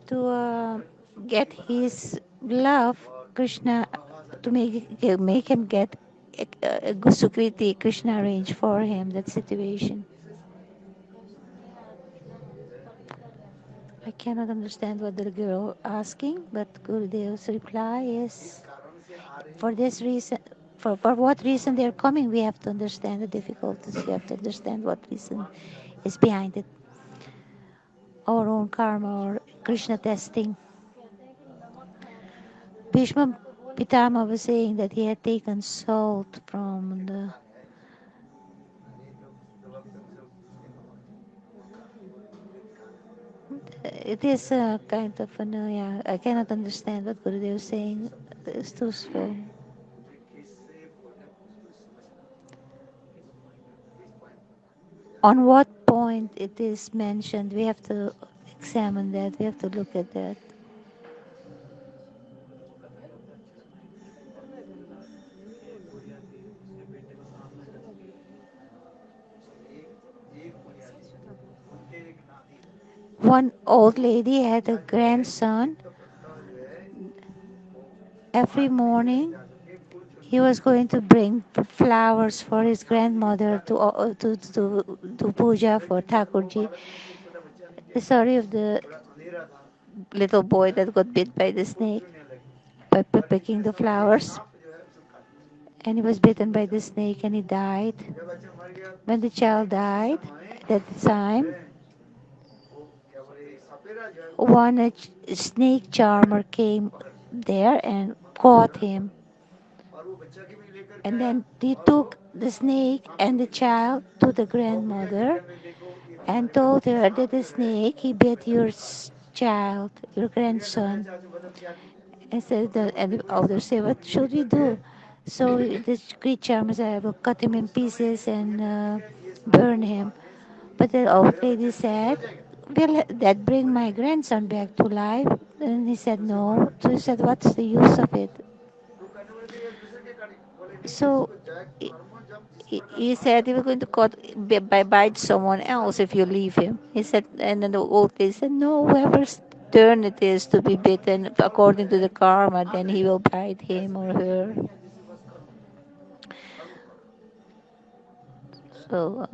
To get his love, Krishna, to make him get a Sukriti, Krishna arranged for him that situation. I cannot understand what the girl asking, but Gurudev's reply is for this reason. For what reason they're coming, we have to understand the difficulties. We have to understand what reason is behind it. Our own karma or Krishna testing. Bhishma Pitama was saying that he had taken salt from the. It is a kind of an, yeah, I cannot understand what Gurudev is saying. It's too slow. On what point it is mentioned, we have to examine that, we have to look at that. One old lady had a grandson. Every morning, he was going to bring flowers for his grandmother to puja for Thakurji. The story of the little boy that got bit by the snake by picking the flowers, and he was bitten by the snake and he died. When the child died, at that time, one snake charmer came there and caught him. And then he took the snake and the child to the grandmother and told her that the snake he bit your child, your grandson. And said that, and the elders say, "What should we do?" So the great charmer said, "I will cut him in pieces and burn him." But the old lady said, "Will that bring my grandson back to life?" And he said, "No." So he said, "What's the use of it?" So he said he was going to bite someone else if you leave him. He said, and then the old lady said, "No, whoever's turn it is to be bitten according to the karma, then he will bite him or her." So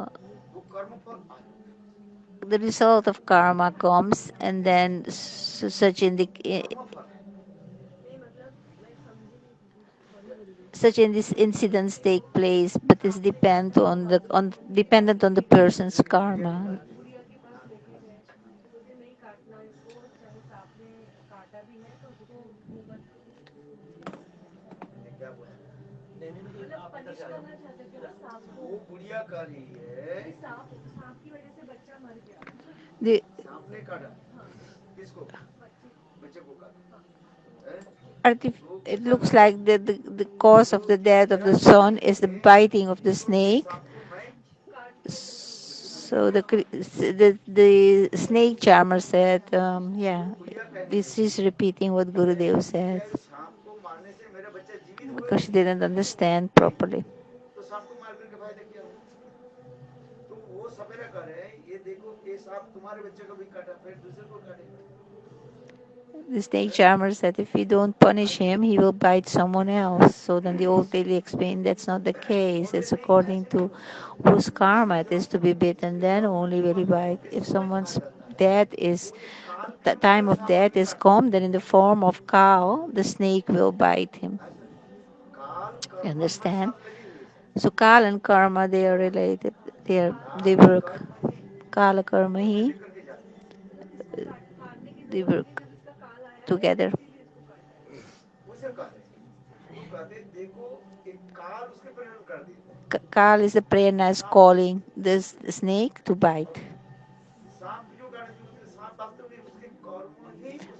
the result of karma comes, and then such in these incidents take place, but it's dependent on the person's karma. The it looks like the cause of the death of the son is the biting of the snake. So the snake charmer said, yeah, this is repeating what Gurudev said because she didn't understand properly. The snake charmer said if we don't punish him, he will bite someone else. So then the old lady explained that's not the case. It's according to whose karma it is to be bitten, then only will he bite. If someone's death is, the time of death is come, then in the form of cow, the snake will bite him. You understand? So kal and karma, they are related. They work. Kala karma he, they work together. Kal is the prerna is calling this snake to bite.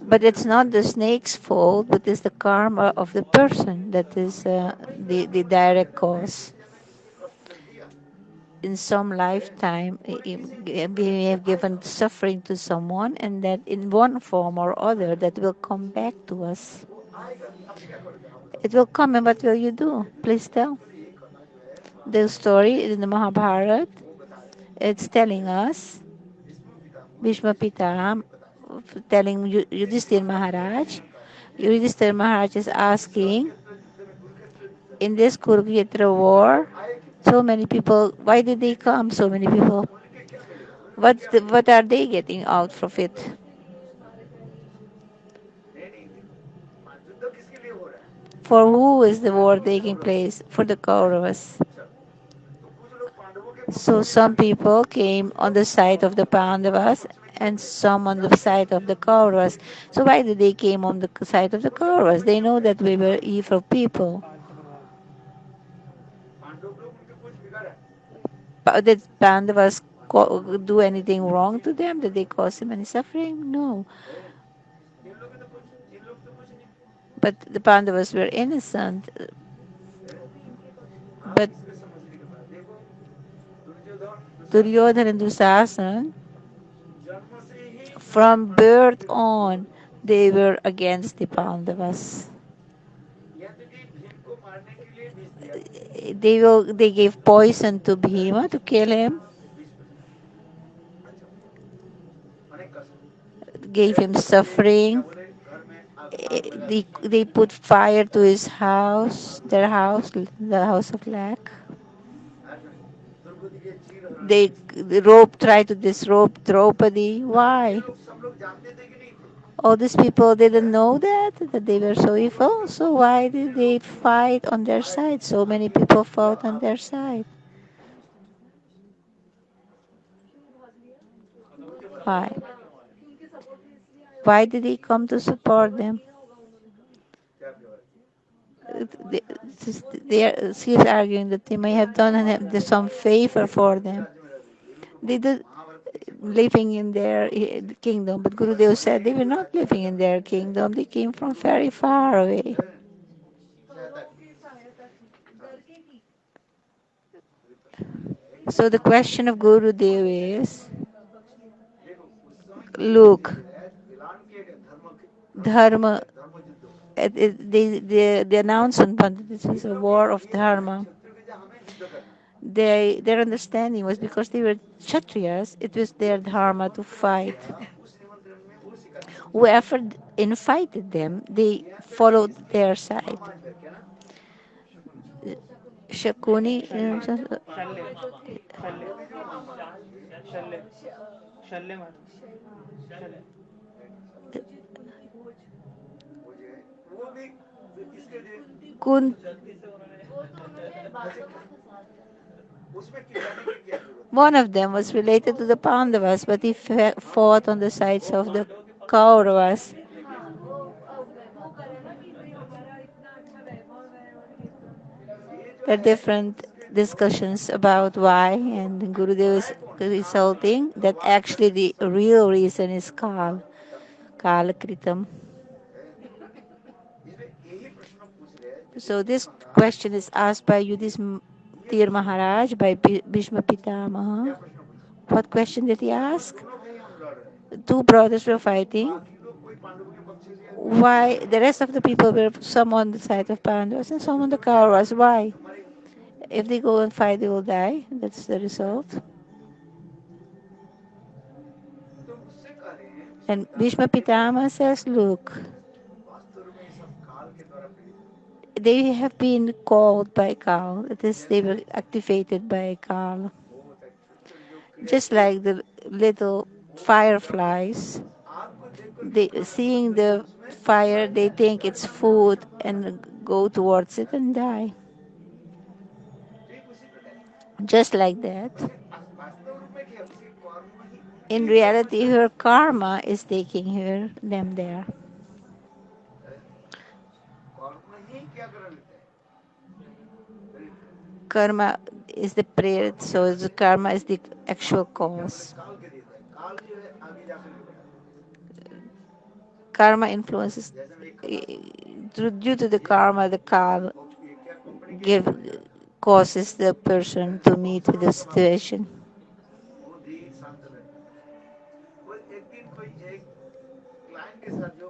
But it's not the snake's fault, but it's the karma of the person that is the direct cause. In some lifetime, we have given suffering to someone, and that in one form or other, that will come back to us. It will come, and what will you do? Please tell. The story in the Mahabharata, it's telling us, Bhishma Pitara telling Yudhishthir Maharaj, Yudhishthir Maharaj is asking, in this Kurukshetra war, so many people, why did they come, so many people? What are they getting out from it? For who is the war taking place? For the Kauravas. So some people came on the side of the Pandavas and some on the side of the Kauravas. So why did they came on the side of the Kauravas? They know that we were evil people. Did Pandavas do anything wrong to them? Did they cause them any suffering? No. But the Pandavas were innocent. But Duryodhana and Dusasan, from birth on, they were against the Pandavas. They gave poison to Bhima to kill him, gave him suffering. They put fire to his house, their house, the house of lack. The rope tried to disrobe Draupadi. Why? All these people didn't know that they were so evil. So why did they fight on their side? So many people fought on their side. Why? Why did he come to support them? They, she's arguing that they may have done some favor for them. They did living in their kingdom, but Gurudev said they were not living in their kingdom. They came from very far away. So the question of Gurudev is, look, dharma. The announcement, but this is a war of dharma. Their understanding was because they were Kshatriyas, it was their dharma to fight. Whoever invited them, they followed their side. Shakuni, Kun, one of them was related to the Pandavas, but he fought on the sides of the Kauravas. There are different discussions about why, and Gurudev is resulting that actually the real reason is Kala Kritam. So this question is asked by Yudhishthir Maharaj, by Bhishma Pitamaha. What question did he ask? Two brothers were fighting. Why the rest of the people were some on the side of Pandavas and some on the Kauravas? Why? If they go and fight, they will die. That's the result. And Bhishma Pitama says, look, they have been called by Kal. It is they were activated by Kal. Just like the little fireflies, they seeing the fire, they think it's food and go towards it and die. Just like that. In reality, her karma is taking them there. Karma is the prayer, so the karma is the actual cause. Karma influences due to the karma, the kal give causes the person to meet with the situation.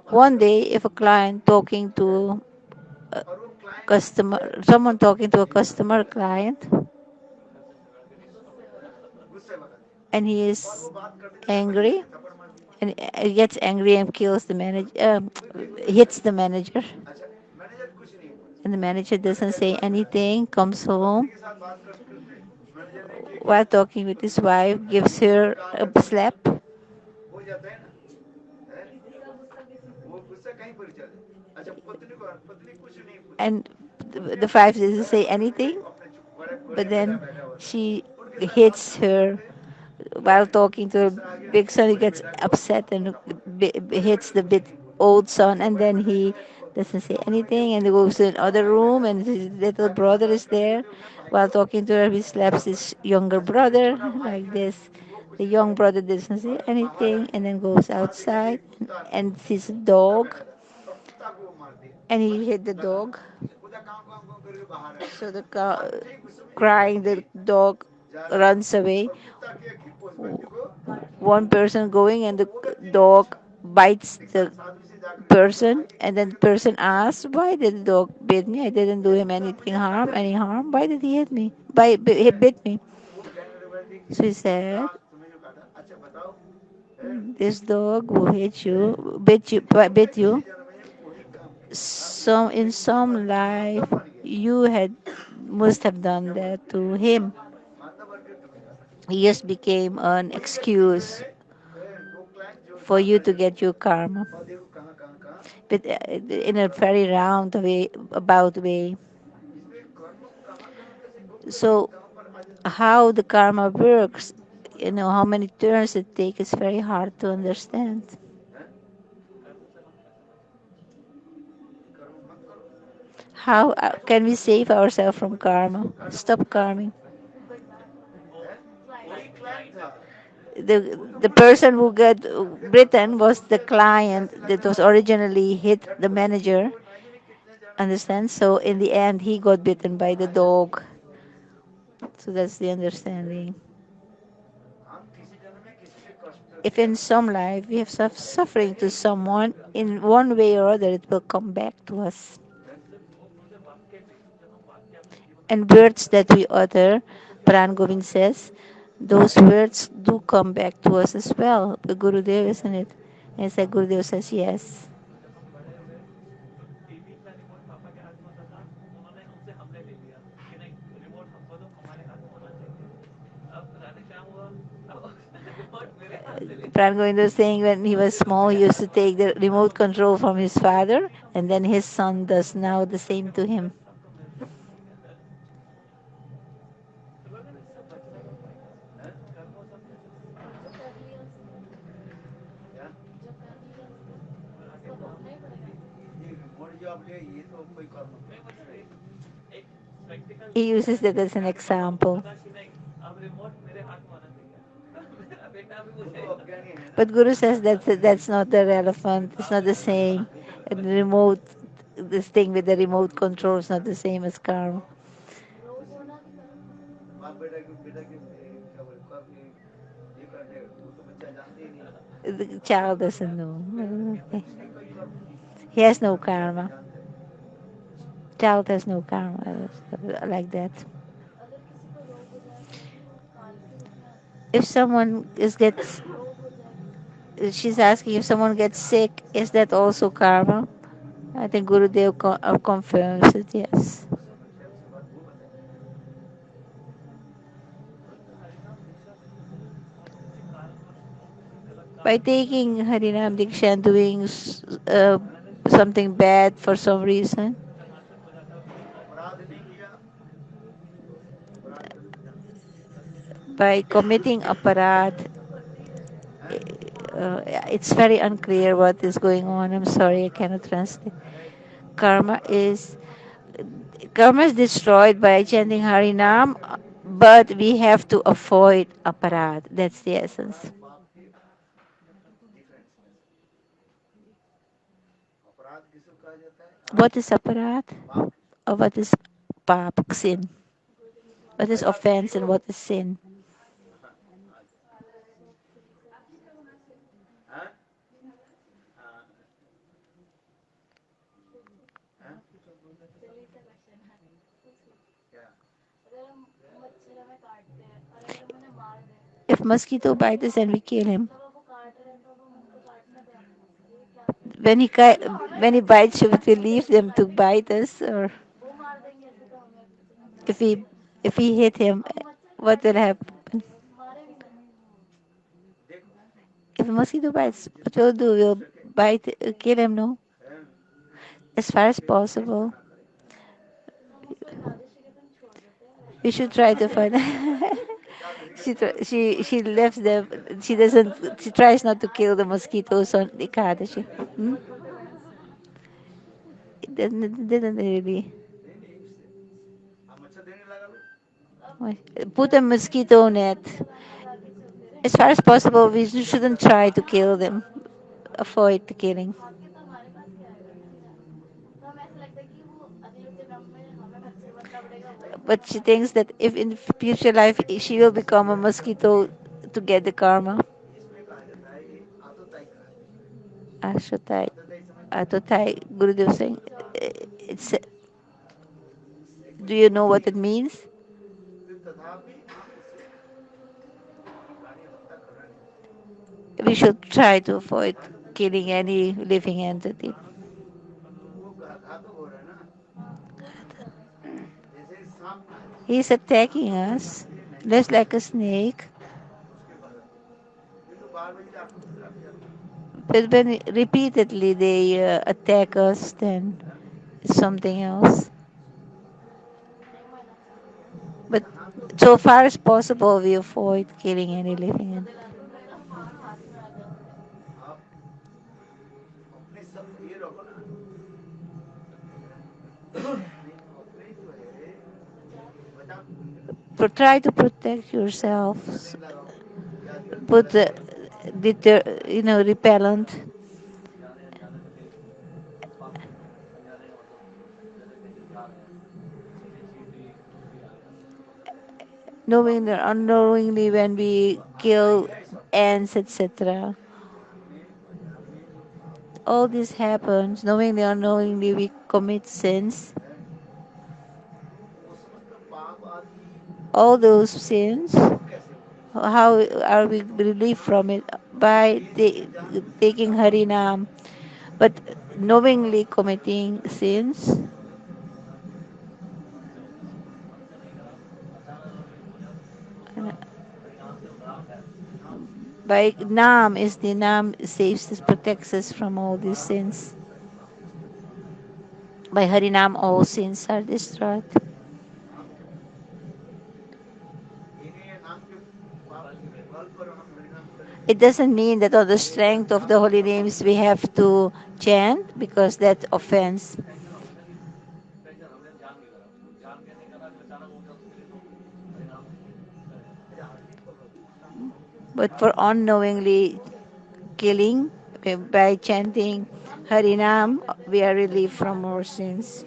One day, if a client talking to a customer, someone talking to a customer client, and he is angry, and he gets angry and kills the manager, hits the manager, and the manager doesn't say anything, comes home while talking with his wife, gives her a slap, and the wife doesn't say anything, but then she hits her while talking to her big son. He gets upset and hits the bit old son, and then he doesn't say anything and he goes to another room, and his little brother is there. While talking to her, he slaps his younger brother like this. The young brother doesn't say anything and then goes outside and sees a dog, and he hit the dog. So crying the dog runs away. One person going, and the dog bites the person, and then the person asks, why did the dog bit me? I didn't do him any harm. Why did he hit me? He bit me. So he said, this dog who hit you, bit you. So in some life, you had must have done that to him. He just became an excuse for you to get your karma, but in a very round way, about way. So how the karma works, how many turns it takes, is very hard to understand. How can we save ourselves from karma? Stop karming. The person who got Britain was the client that was originally hit the manager. Understand? So in the end, he got bitten by the dog. So that's the understanding. If in some life we have suffering to someone, in one way or other, it will come back to us. And words that we utter, Pran Govind says, those words do come back to us as well. The Gurudev, isn't it? And it's like Gurudev says, yes. Pran Govind was saying when he was small, he used to take the remote control from his father, and then his son does now the same to him. He uses that as an example. But Guru says that's not the relevant. It's not the same. And the remote, this thing with the remote control is not the same as karma. The child doesn't know. Okay. He has no karma. Child has no karma like that. If someone gets, she's asking if someone gets sick, is that also karma? I think Gurudev confirms it. Yes. By taking Harinam Diksha and doing something bad for some reason, by committing aparad, it's very unclear what is going on. I'm sorry, I cannot translate. Karma is karma is destroyed by chanting Harinam, but we have to avoid aparad. That's the essence. What is aparad? Or what is pap, sin? What is offense and what is sin? If mosquito bites us and we kill him, when when he bites, should we leave them to bite us, or if we if we hit him, what will happen? If a mosquito bites, what we'll do? We'll bite, kill him. No, as far as possible. We should try to find. She left them. She doesn't. She tries not to kill the mosquitoes on the Ekadashi. Hmm? It didn't really. Put a mosquito net. As far as possible, we shouldn't try to kill them. Avoid the killing. But she thinks that if in future life she will become a mosquito to get the karma. Ashotai, Atotai, Gurudev saying, it's. Do you know what it means? We should try to avoid killing any living entity. He's attacking us, just like a snake. But when repeatedly they attack us, then it's something else. But so far as possible, we avoid killing any living entity. But try to protect yourselves. Put repellent. Knowingly or unknowingly, when we kill ants, etc. All this happens. Knowingly or unknowingly, we commit sins. All those sins, how are we relieved from it? By taking Harinam. But knowingly committing sins, uh, by Nam is the Nam saves us, protects us from all these sins. By Harinam, all sins are destroyed. It doesn't mean that on the strength of the holy names we have to chant because that offense. But for unknowingly killing, by chanting Harinam, we are relieved from our sins.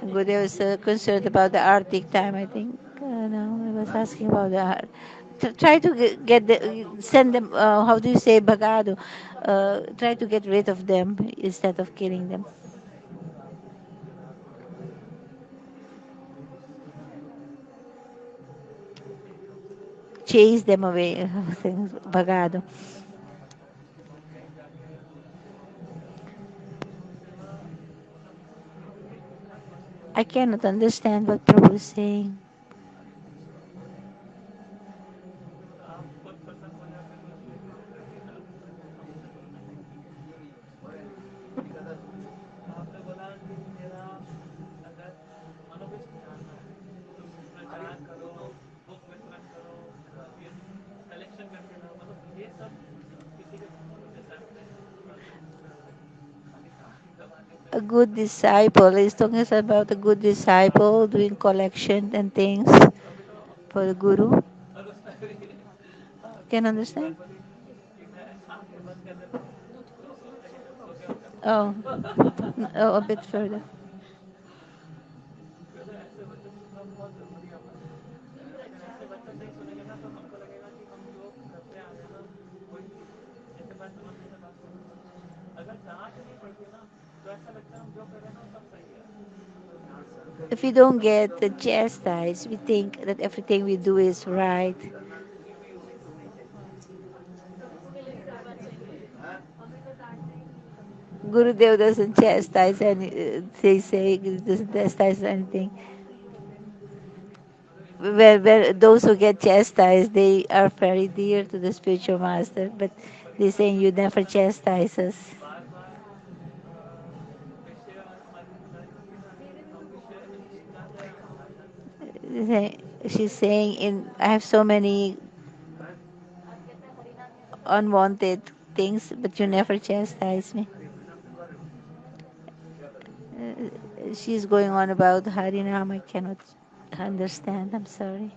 Gurudev was concerned about the Arctic time, I think. No, I was asking about the try to get send them. How do you say bagado? Try to get rid of them instead of killing them. Chase them away. Bagado. I cannot understand what Prabhu is saying. A good disciple is talking about a good disciple doing collection and things for the guru. Can understand? Oh, oh, a bit further. If we don't get chastised, we think that everything we do is right. Gurudev doesn't chastise any, say he doesn't chastise anything. Where those who get chastised, they are very dear to the spiritual master, but they saying you never chastise us. She's saying in I have so many unwanted things, but you never chastise me. She's going on about Harinam. I cannot understand. I'm sorry.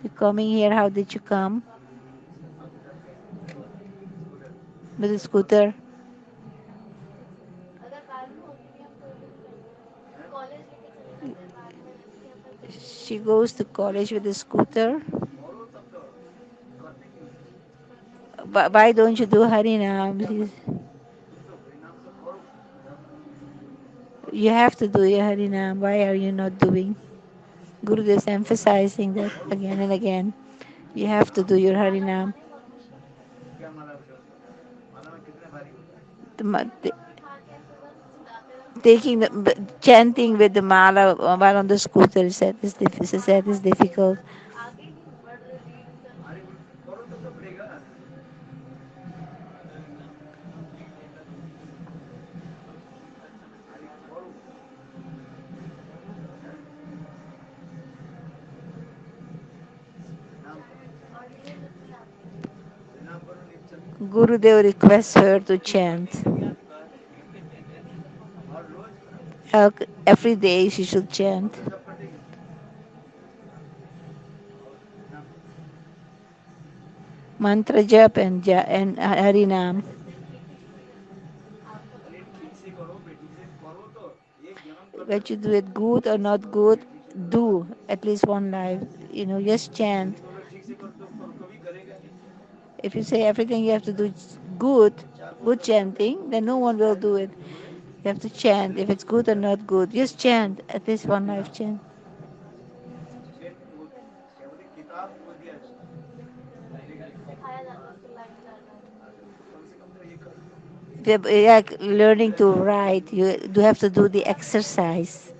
You coming here? How did you come? With a scooter. She goes to college with a scooter. But why don't you do Harinam? You have to do your Harinam. Why are you not doing? Guru is emphasizing that again and again. You have to do your Harinam. The taking chanting with the mala while on the scooter is difficult. Gurudev requests her to chant. Every day she should chant mantra jap and Harinam. Whether you do it good or not good, do at least one life. Just chant. If you say everything you have to do is good chanting, then no one will do it. You have to chant. If it's good or not good, just chant. At least one life chant. Like learning to write, you do have to do the exercise.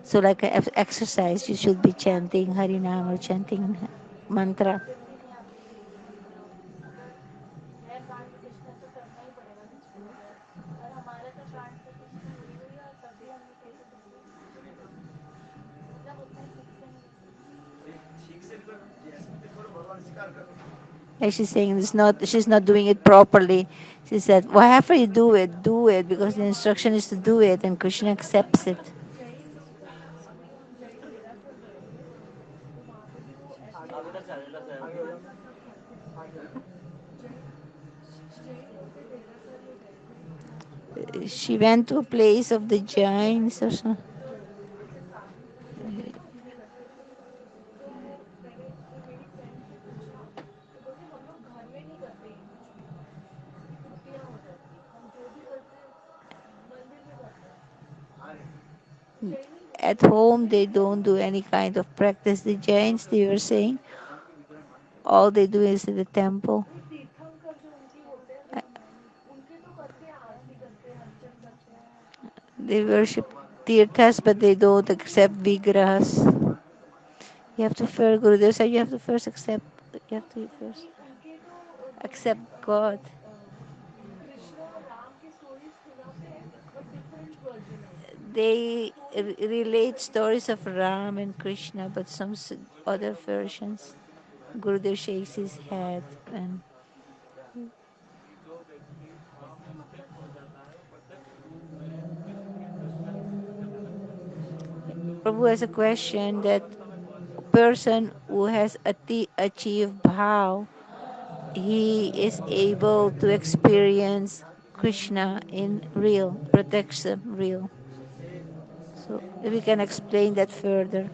So, like an exercise, you should be chanting Harinam or chanting mantra. And she's saying she's not doing it properly. She said, whatever you do it, because the instruction is to do it, and Krishna accepts it. She went to a place of the giants or something. At home, they don't do any kind of practice. The giants, they were saying, all they do is in the temple. Uh, They worship tirthas, but they don't accept vigrahas. You have to first, Gurudev said, you have to first accept, you have to first accept God. They relate stories of Ram and Krishna, but some other versions. Gurudev shakes his head and Prabhu has a question that a person who has achieved bhav, he is able to experience Krishna in real, protection real. So we can explain that further.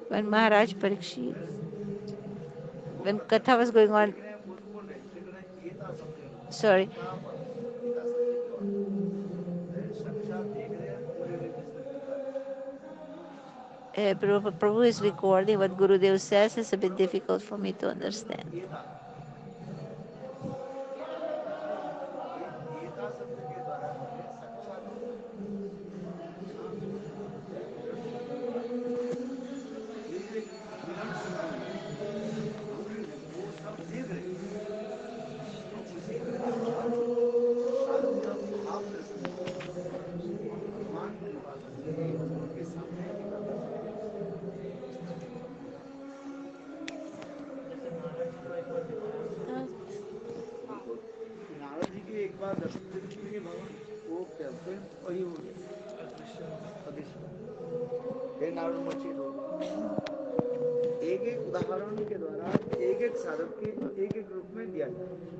When Maharaj Parikshit, when Katha was going on, sorry, Prabhu is recording what Gurudev says. It's a bit difficult for me to understand.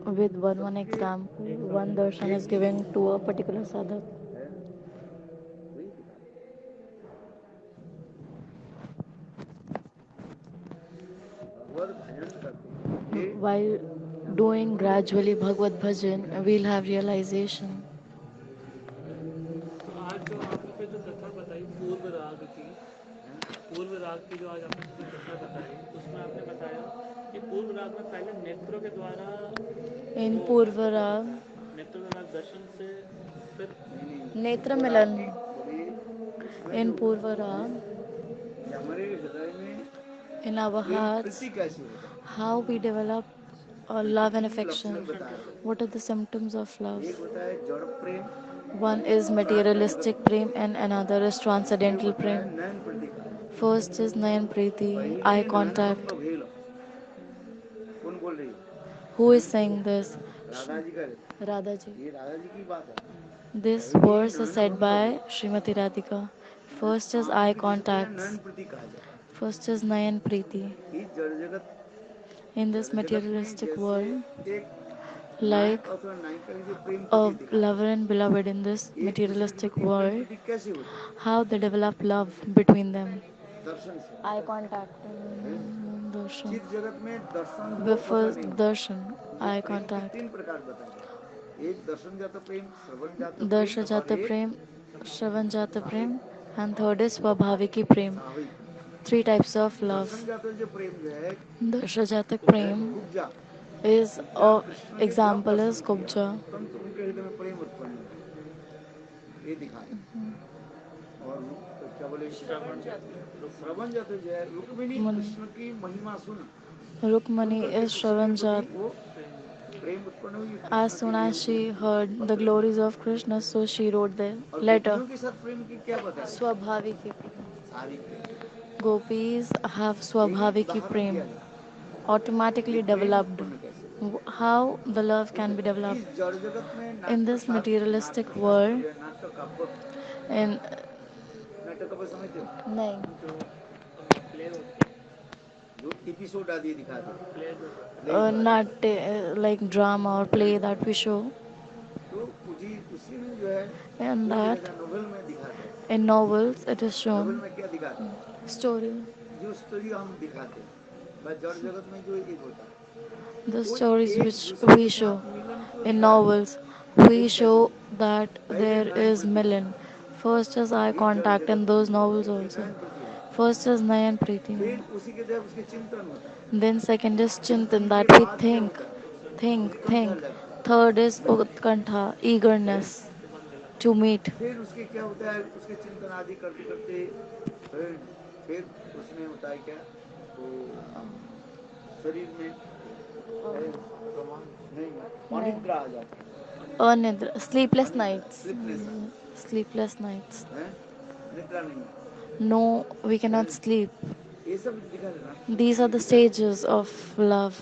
With one example, one darshan is given to a particular sadhak. While doing gradually Bhagavad Bhajan, we'll have realization. तो आज जो आपने फिर जो कथा बताई पूर्व राग की, पूर्व राग की जो आज आपने जो कथा बताई, उसमें आपने बताया कि पूर्व राग में पहले नेत्रों के द्वारा In वो दर्शन Purvaraga, होता है, नेत्रों के द्वारा दर्शन से फिर Netra Milan. In Purvaraga, in our hearts, how we develop love and affection. What are the symptoms of love? One is materialistic prem and another is transcendental prem. First is Nayan Preeti, eye contact. Who is saying this? Radhaji. This verse is said by Srimati Radhika. First is eye contacts. First is Nayan Preeti. In this materialistic world, like a lover and beloved in this materialistic world, how they develop love between them. Eye contact. Darshan. Before darshan, eye contact. Darshajata prem, Shravanjata prem, and third is Swabhaviki prem. Three types of love. Darshajata prem is example is Kubja. Shravan Rukmini Rukmani is Shravanjat. Prem As soon as she heard the glories of Krishna, so she wrote the letter. Swabhaviki prem. Gopis have Swabhaviki prem, automatically developed. How the love can be developed in this materialistic world? In नहीं जो play होते हैं, not like drama or play that we show, and that in novels it is shown story. The stories which we show in novels, we show that there is Milan. First is eye contact in those novels also. First is Nayan Preeti. Then second is Chintan that we think. Third is Utkantha, eagerness to meet. Anidra, sleepless nights. Sleepless nights. No, we cannot sleep. These are the stages of love.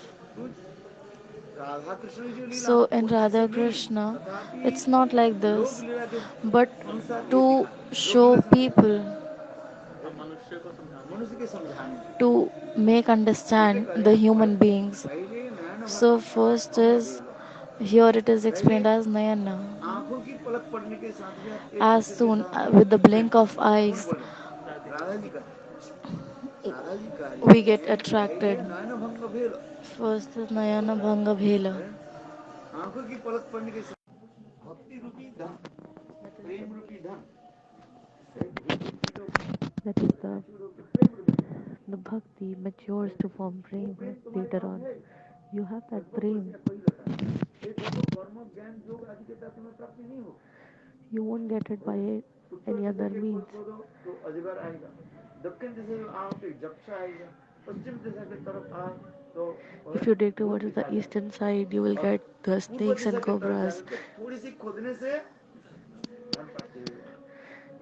So in Radha Krishna, it's not like this, but to show people, हम मनुष्य को समझाने to make understand the human beings. So first is here it is explained as Nayana. As soon with the blink of eyes, Radhe we get attracted. First is Nayana Bhanga Bhela. That is the bhakti matures to form prema later on. You have that prema. You won't get it by any other means. If you dig towards the eastern side, you will get the snakes and cobras.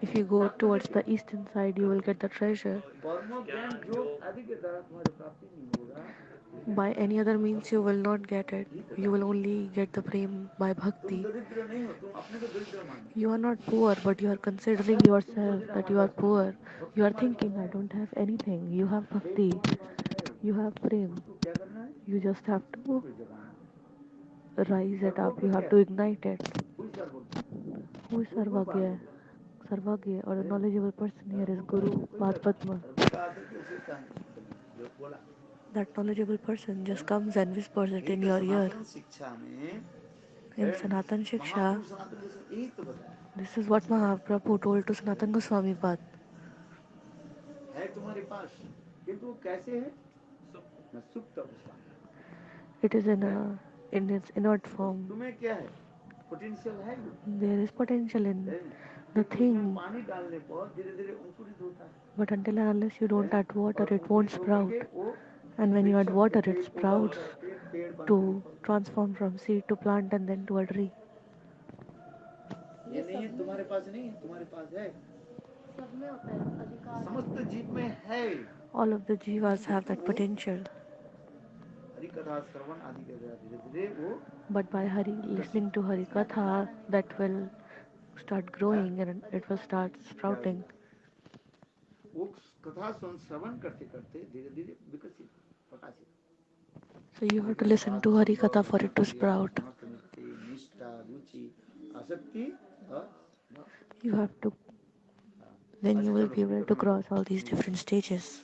If you go towards the eastern side, you will get the treasure. By any other means, you will not get it. You will only get the prem by bhakti. You are not poor, but you are considering yourself that you are poor. You are thinking, I don't have anything. You have bhakti. You have prem. You just have to rise it up. You have to ignite it. Who is Sarvagya? Sarvagya or the knowledgeable person here is Guru Padma. That knowledgeable person just comes and whispers it in your ear. In Sanatan Shiksha, this is what Mahaprabhu told to Sanatan Goswami Pad. It is in its inert form. There is potential in the thing, but until and unless you don't add water, it won't sprout. And when you add water, it sprouts to transform from seed to plant and then to a tree. All of the jivas have that potential. But by listening to Hari Katha, that will start growing and it will start sprouting. So you have to listen to Hari Katha for it to sprout. You have to, then you will be able to cross all these different stages.